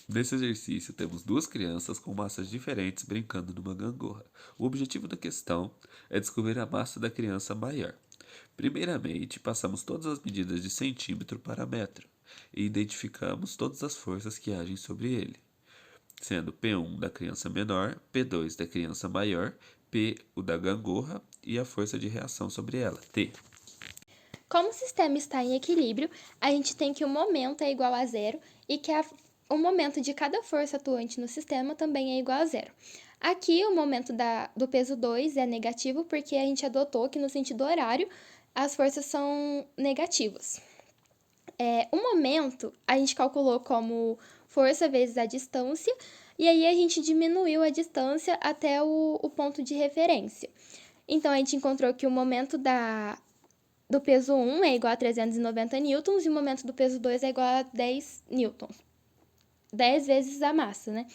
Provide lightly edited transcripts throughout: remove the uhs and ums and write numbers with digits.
Nesse exercício, temos duas crianças com massas diferentes brincando numa gangorra. O objetivo da questão é descobrir a massa da criança maior. Primeiramente, passamos todas as medidas de centímetro para metro e identificamos todas as forças que agem sobre ele, sendo P1 da criança menor, P2 da criança maior, P o da gangorra e a força de reação sobre ela, T. Como o sistema está em equilíbrio, a gente tem que o momento é igual a zero e que o momento de cada força atuante no sistema também é igual a zero. Aqui, o momento do peso 2 é negativo porque a gente adotou que no sentido horário as forças são negativas. O momento a gente calculou como força vezes a distância, e aí a gente diminuiu a distância até o ponto de referência. Então, a gente encontrou que o momento do peso 1 é igual a 390 newtons e o momento do peso 2 é igual a 10 newtons. 10 vezes a massa, né?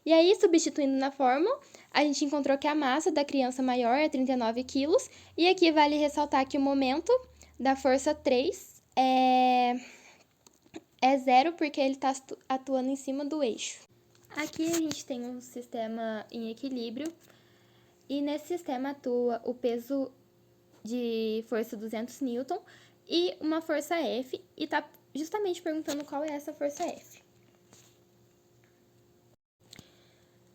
E aí, substituindo na fórmula, a gente encontrou que a massa da criança maior é 39 quilos. E aqui vale ressaltar que o momento da força 3 é zero porque ele está atuando em cima do eixo. Aqui a gente tem um sistema em equilíbrio e nesse sistema atua o peso de força 200 newton e uma força F, e está justamente perguntando qual é essa força F.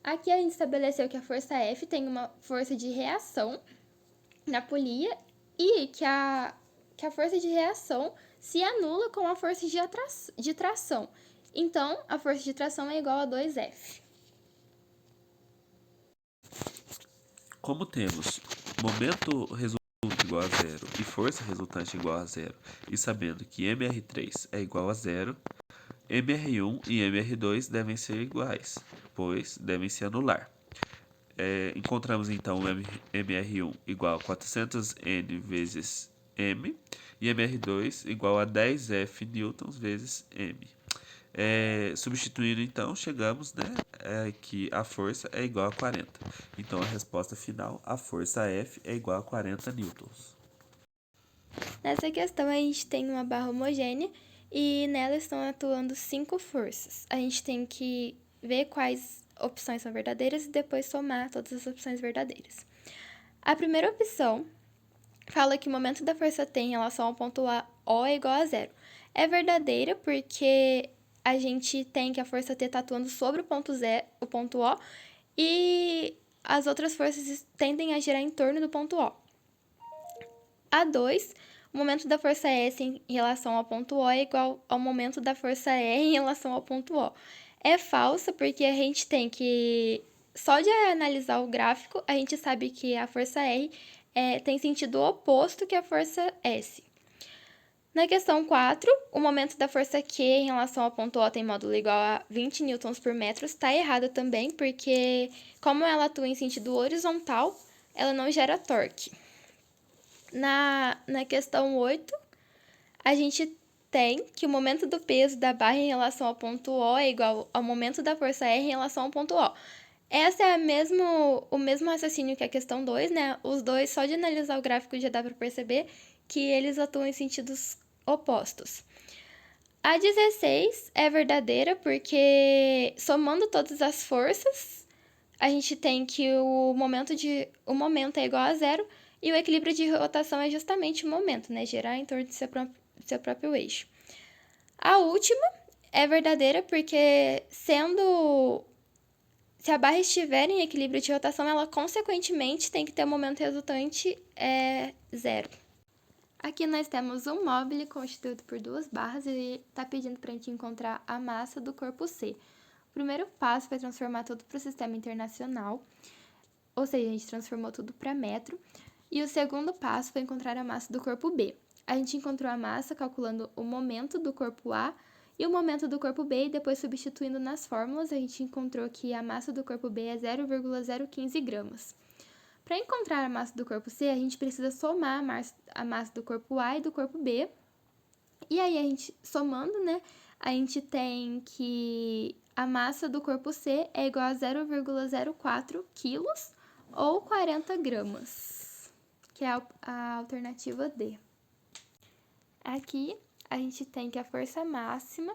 Aqui a gente estabeleceu que a força F tem uma força de reação na polia e que a força de reação se anula com a força de tração. Então, a força de tração é igual a 2F. Como temos momento resultante igual a zero e força resultante igual a zero, e sabendo que mr3 é igual a zero, mr1 e mr2 devem ser iguais, pois devem se anular. Encontramos então mr1 igual a 400N vezes m e mr2 igual a 10F newtons vezes m. Substituindo então, chegamos, né, que a força é igual a 40. Então a resposta final, a força F é igual a 40 newtons. Nessa questão, a gente tem uma barra homogênea e nela estão atuando 5 forças. A gente tem que ver quais opções são verdadeiras e depois somar todas as opções verdadeiras. A primeira opção fala que o momento da força T em relação ao ponto O é igual a zero. É verdadeira porque a gente tem que a força T está atuando sobre o ponto O e as outras forças tendem a girar em torno do ponto O. A 2, o momento da força S em relação ao ponto O é igual ao momento da força R em relação ao ponto O. É falsa porque a gente tem que, só de analisar o gráfico, a gente sabe que a força R tem sentido oposto que a força S. Na questão 4, o momento da força Q em relação ao ponto O tem módulo igual a 20 newtons por metro. Está errado também, porque como ela atua em sentido horizontal, ela não gera torque. Na questão 8, a gente tem que o momento do peso da barra em relação ao ponto O é igual ao momento da força R em relação ao ponto O. Essa é o mesmo raciocínio que a questão 2, né? Os dois, só de analisar o gráfico já dá para perceber que eles atuam em sentidos opostos. A 16 é verdadeira porque, somando todas as forças, a gente tem que o momento é igual a zero e o equilíbrio de rotação é justamente o momento, né? Girar em torno do seu próprio eixo. A última é verdadeira porque, se a barra estiver em equilíbrio de rotação, ela consequentemente tem que ter o momento resultante zero. Aqui nós temos um móvel constituído por duas barras e está pedindo para a gente encontrar a massa do corpo C. O primeiro passo foi transformar tudo para o sistema internacional, ou seja, a gente transformou tudo para metro. E o segundo passo foi encontrar a massa do corpo B. A gente encontrou a massa calculando o momento do corpo A e o momento do corpo B, e depois substituindo nas fórmulas, a gente encontrou que a massa do corpo B é 0,015 gramas. Para encontrar a massa do corpo C, a gente precisa somar a massa do corpo A e do corpo B. E aí, a gente somando, né, a gente tem que a massa do corpo C é igual a 0,04 quilos ou 40 gramas, que é a alternativa D. Aqui, a gente tem que a força máxima,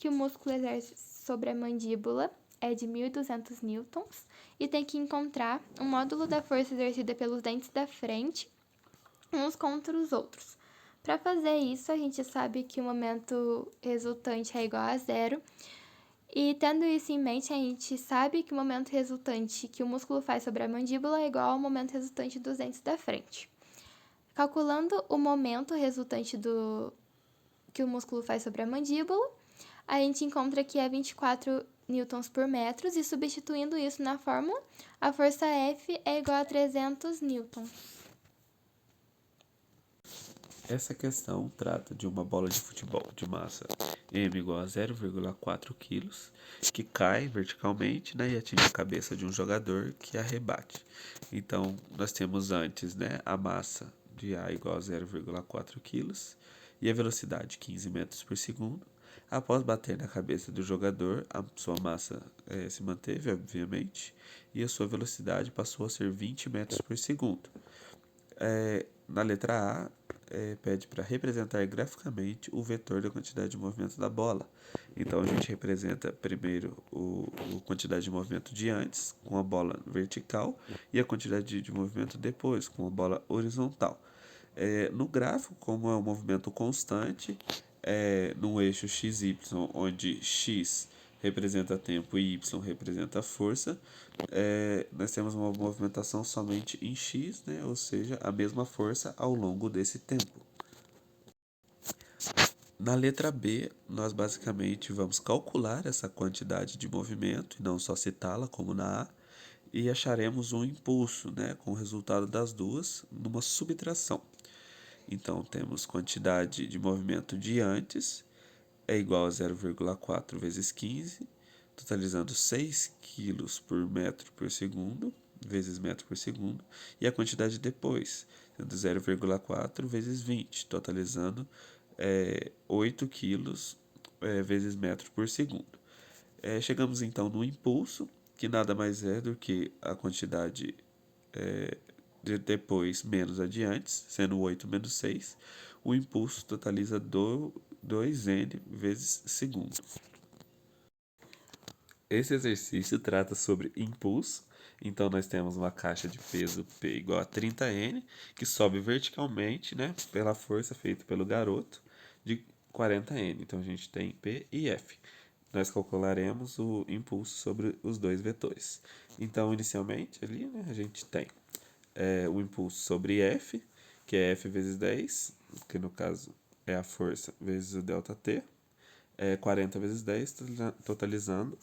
que o músculo exerce sobre a mandíbula é de 1.200 newtons e tem que encontrar o módulo da força exercida pelos dentes da frente uns contra os outros. Para fazer isso, a gente sabe que o momento resultante é igual a zero. E tendo isso em mente, a gente sabe que o momento resultante que o músculo faz sobre a mandíbula é igual ao momento resultante dos dentes da frente. Calculando o momento resultante que o músculo faz sobre a mandíbula, a gente encontra que é 24 newtons por metro e substituindo isso na fórmula, a força F é igual a 300 newtons. Essa questão trata de uma bola de futebol de massa m igual a 0,4 kg que cai verticalmente, né, e atinge a cabeça de um jogador que a rebate. Então, nós temos antes, né, a massa de A igual a 0,4 kg e a velocidade 15 metros por segundo. Após bater na cabeça do jogador, a sua massa se manteve, obviamente, e a sua velocidade passou a ser 20 metros por segundo. Na letra A, pede para representar graficamente o vetor da quantidade de movimento da bola. Então, a gente representa primeiro a quantidade de movimento de antes, com a bola vertical, e a quantidade de movimento depois, com a bola horizontal. No gráfico, como é um movimento constante, no eixo XY, onde X representa tempo e Y representa força, nós temos uma movimentação somente em X, né? Ou seja, a mesma força ao longo desse tempo. Na letra B, nós basicamente vamos calcular essa quantidade de movimento, e não só citá-la como na A, e acharemos um impulso, né, com o resultado das duas numa subtração. Então, temos quantidade de movimento de antes é igual a 0,4 vezes 15, totalizando 6 kg por metro por segundo, vezes metro por segundo, e a quantidade depois, sendo 0,4 vezes 20, totalizando 8 kg vezes metro por segundo. Chegamos então no impulso, que nada mais é do que a quantidade de depois menos adiante, sendo 8 menos 6, o impulso totaliza 2n vezes segundo. Esse exercício trata sobre impulso. Então, nós temos uma caixa de peso P igual a 30N, que sobe verticalmente, né, pela força feita pelo garoto, de 40N. Então, a gente tem P e F. Nós calcularemos o impulso sobre os dois vetores. Então, inicialmente, ali, né, a gente tem o impulso sobre F, que é F vezes 10, que no caso é a força vezes o ΔT, 40 vezes 10, totalizando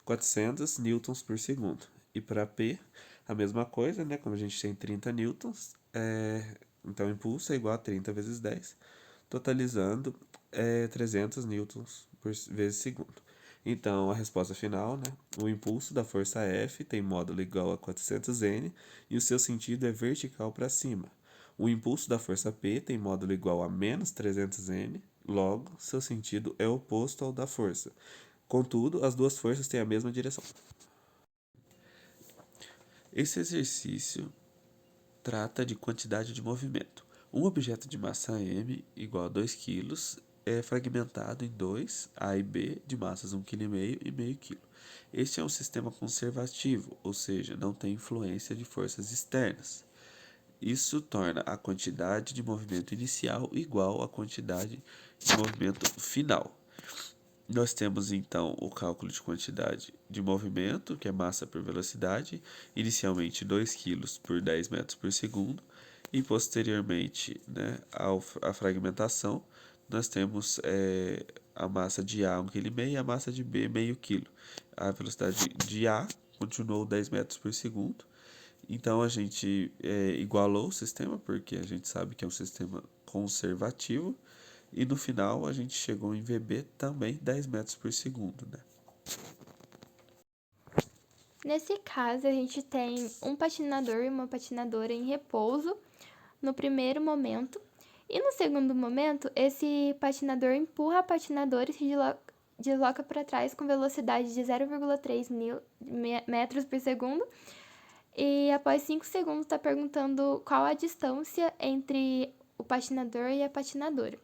400 newtons por segundo. E para P, a mesma coisa, né? Quando a gente tem 30 newtons, então o impulso é igual a 30 vezes 10, totalizando 300 newtons por vezes segundo. Então, a resposta final, né? O impulso da força F tem módulo igual a 400N e o seu sentido é vertical para cima. O impulso da força P tem módulo igual a menos 300N, logo, seu sentido é oposto ao da força. Contudo, as duas forças têm a mesma direção. Esse exercício trata de quantidade de movimento. Um objeto de massa m igual a 2 kg é fragmentado em dois, A e B, de massas 1,5 kg e meio kg. Este é um sistema conservativo, ou seja, não tem influência de forças externas. Isso torna a quantidade de movimento inicial igual à quantidade de movimento final. Nós temos então o cálculo de quantidade de movimento, que é massa por velocidade, inicialmente 2 kg por 10 metros por segundo, e posteriormente, né, à fragmentação, nós temos a massa de A 1,5 kg e a massa de B meio quilo. A velocidade de A continuou 10 metros por segundo, então a gente igualou o sistema, porque a gente sabe que é um sistema conservativo, e no final a gente chegou em VB também 10 metros por segundo, né? Nesse caso, a gente tem um patinador e uma patinadora em repouso no primeiro momento. E no segundo momento, esse patinador empurra a patinadora e se desloca para trás com velocidade de 0,3 metros por segundo. E após 5 segundos, está perguntando qual a distância entre o patinador e a patinadora.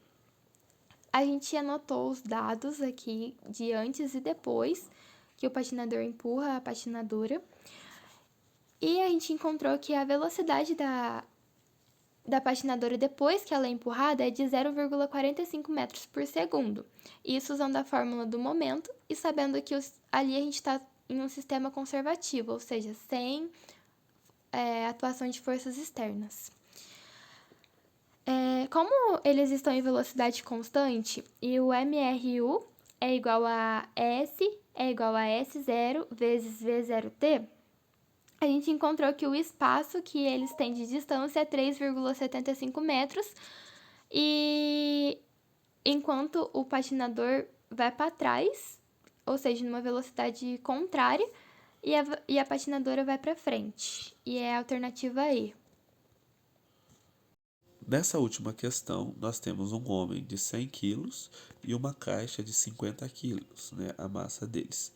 A gente anotou os dados aqui de antes e depois que o patinador empurra a patinadora. E a gente encontrou que a velocidade da patinadora depois que ela é empurrada é de 0,45 metros por segundo. Isso usando a fórmula do momento e sabendo que ali a gente está em um sistema conservativo, ou seja, sem atuação de forças externas. Como eles estão em velocidade constante e o MRU é igual a S0 vezes V0t, a gente encontrou que o espaço que eles têm de distância é 3,75 metros e enquanto o patinador vai para trás, ou seja, numa velocidade contrária, e a patinadora vai para frente. E é a alternativa E. Nessa última questão, nós temos um homem de 100 quilos e uma caixa de 50 quilos, né, a massa deles.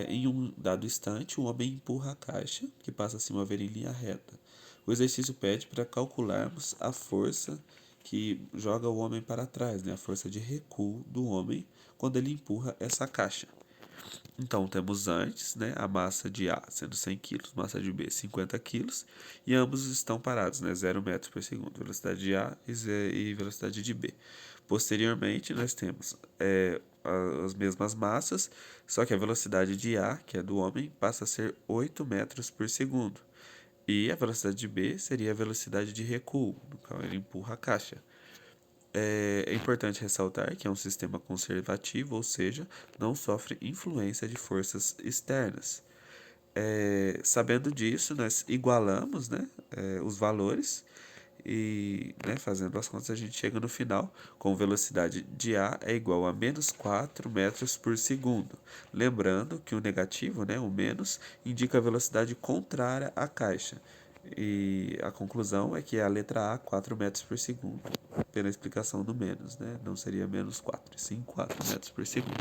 Em um dado instante, o homem empurra a caixa, que passa a se mover em linha reta. O exercício pede para calcularmos a força que joga o homem para trás, né, a força de recuo do homem quando ele empurra essa caixa. Então, temos antes, né, a massa de A sendo 100 kg, massa de B 50 kg, e ambos estão parados, né, 0 metros por segundo, velocidade de A e velocidade de B. Posteriormente, nós temos as mesmas massas, só que a velocidade de A, que é do homem, passa a ser 8 metros por segundo. E a velocidade de B seria a velocidade de recuo, no qual ele empurra a caixa. É importante ressaltar que é um sistema conservativo, ou seja, não sofre influência de forças externas. Sabendo disso, nós igualamos, né, os valores e, né, fazendo as contas, a gente chega no final com velocidade de A é igual a menos 4 metros por segundo. Lembrando que o negativo, né, o menos, indica a velocidade contrária à caixa. E a conclusão é que é a letra A, 4 metros por segundo, pela explicação do menos, né? Não seria menos 4, sim 4 metros por segundo.